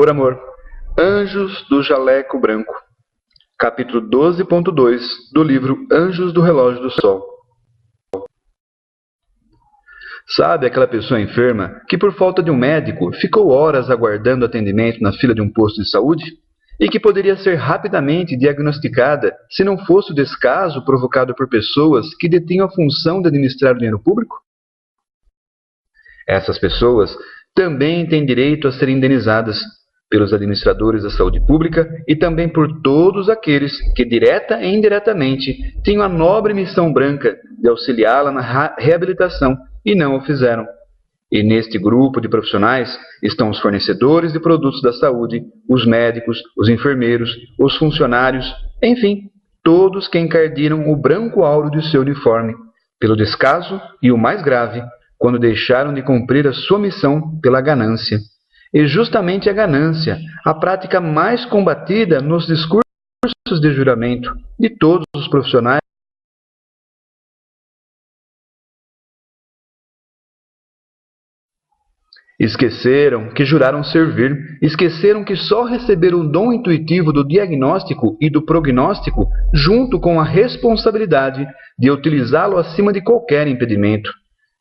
Por amor. Anjos do Jaleco Branco. Capítulo 12.2 do livro Anjos do Relógio do Sol. Sabe aquela pessoa enferma que, por falta de um médico, ficou horas aguardando atendimento na fila de um posto de saúde? E que poderia ser rapidamente diagnosticada se não fosse o descaso provocado por pessoas que detinham a função de administrar o dinheiro público? Essas pessoas também têm direito a serem indenizadas pelos administradores da saúde pública e também por todos aqueles que, direta e indiretamente, tinham a nobre missão branca de auxiliá-la na reabilitação e não o fizeram. E neste grupo de profissionais estão os fornecedores de produtos da saúde, os médicos, os enfermeiros, os funcionários, enfim, todos que encardiram o branco áureo de seu uniforme, pelo descaso e o mais grave, quando deixaram de cumprir a sua missão pela ganância. E justamente a ganância, a prática mais combatida nos discursos de juramento de todos os profissionais, esqueceram que juraram servir, esqueceram que só receberam o dom intuitivo do diagnóstico e do prognóstico, junto com a responsabilidade de utilizá-lo acima de qualquer impedimento.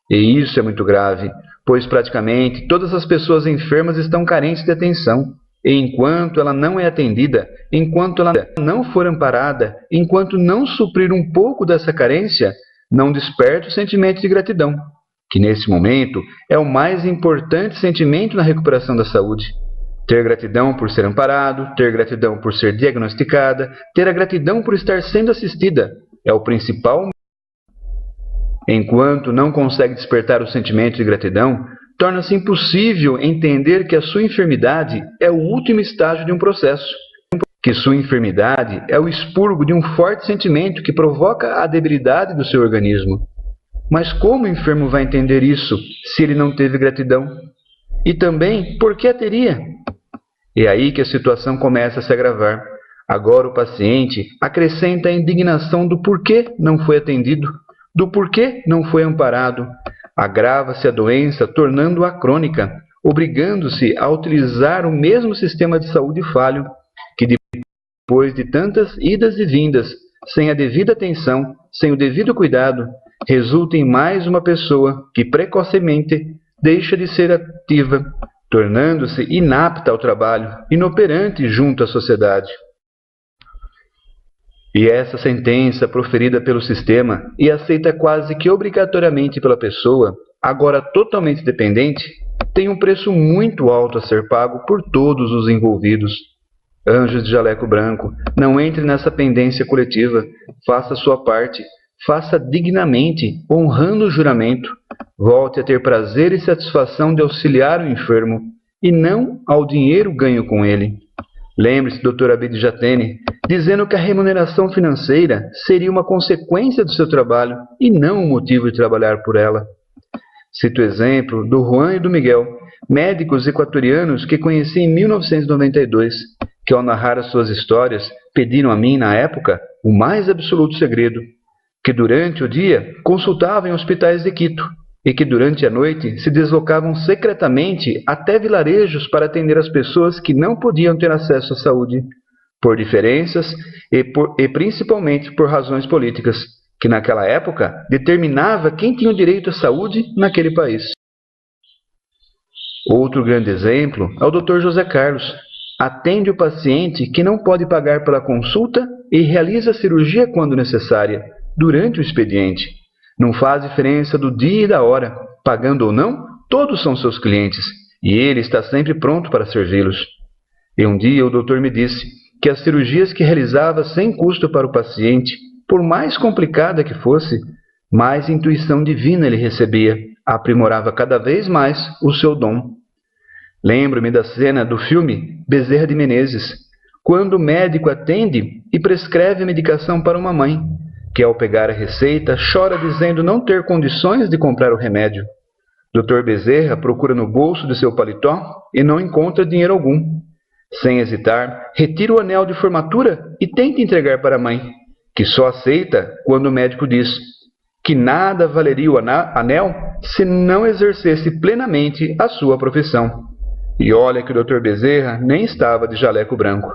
E isso é muito grave, pois praticamente todas as pessoas enfermas estão carentes de atenção. E enquanto ela não é atendida, enquanto ela não for amparada, enquanto não suprir um pouco dessa carência, não desperta o sentimento de gratidão, que nesse momento é o mais importante sentimento na recuperação da saúde. Ter gratidão por ser amparado, ter gratidão por ser diagnosticada, ter a gratidão por estar sendo assistida, é o principal. Enquanto não consegue despertar o sentimento de gratidão, torna-se impossível entender que a sua enfermidade é o último estágio de um processo, que sua enfermidade é o expurgo de um forte sentimento que provoca a debilidade do seu organismo. Mas como o enfermo vai entender isso se ele não teve gratidão? E também, por que a teria? É aí que a situação começa a se agravar. Agora o paciente acrescenta a indignação do porquê não foi atendido, do porquê não foi amparado. Agrava-se a doença, tornando-a crônica, obrigando-se a utilizar o mesmo sistema de saúde falho, que depois de tantas idas e vindas, sem a devida atenção, sem o devido cuidado, resulta em mais uma pessoa que precocemente deixa de ser ativa, tornando-se inapta ao trabalho, inoperante junto à sociedade. E essa sentença, proferida pelo sistema e aceita quase que obrigatoriamente pela pessoa, agora totalmente dependente, tem um preço muito alto a ser pago por todos os envolvidos. Anjos de Jaleco Branco, não entre nessa pendência coletiva, faça a sua parte, faça dignamente, honrando o juramento, volte a ter prazer e satisfação de auxiliar o enfermo, e não ao dinheiro ganho com ele. Lembre-se, Dr. Abid Jatene, dizendo que a remuneração financeira seria uma consequência do seu trabalho e não um motivo de trabalhar por ela. Cito o exemplo do Juan e do Miguel, médicos equatorianos que conheci em 1992, que ao narrar as suas histórias pediram a mim, na época, o mais absoluto segredo, que durante o dia consultavam em hospitais de Quito e que durante a noite se deslocavam secretamente até vilarejos para atender as pessoas que não podiam ter acesso à saúde, por diferenças e principalmente por razões políticas, que naquela época determinava quem tinha o direito à saúde naquele país. Outro grande exemplo é o Dr. José Carlos. Atende o paciente que não pode pagar pela consulta e realiza a cirurgia quando necessária, durante o expediente. Não faz diferença do dia e da hora, pagando ou não, todos são seus clientes, e ele está sempre pronto para servi-los. E um dia o doutor me disse que as cirurgias que realizava sem custo para o paciente, por mais complicada que fosse, mais intuição divina ele recebia, aprimorava cada vez mais o seu dom. Lembro-me da cena do filme Bezerra de Menezes, quando o médico atende e prescreve a medicação para uma mãe, que ao pegar a receita chora dizendo não ter condições de comprar o remédio. Dr. Bezerra procura no bolso de seu paletó e não encontra dinheiro algum. Sem hesitar, retira o anel de formatura e tenta entregar para a mãe, que só aceita quando o médico diz que nada valeria o anel se não exercesse plenamente a sua profissão. E olha que o Dr. Bezerra nem estava de jaleco branco.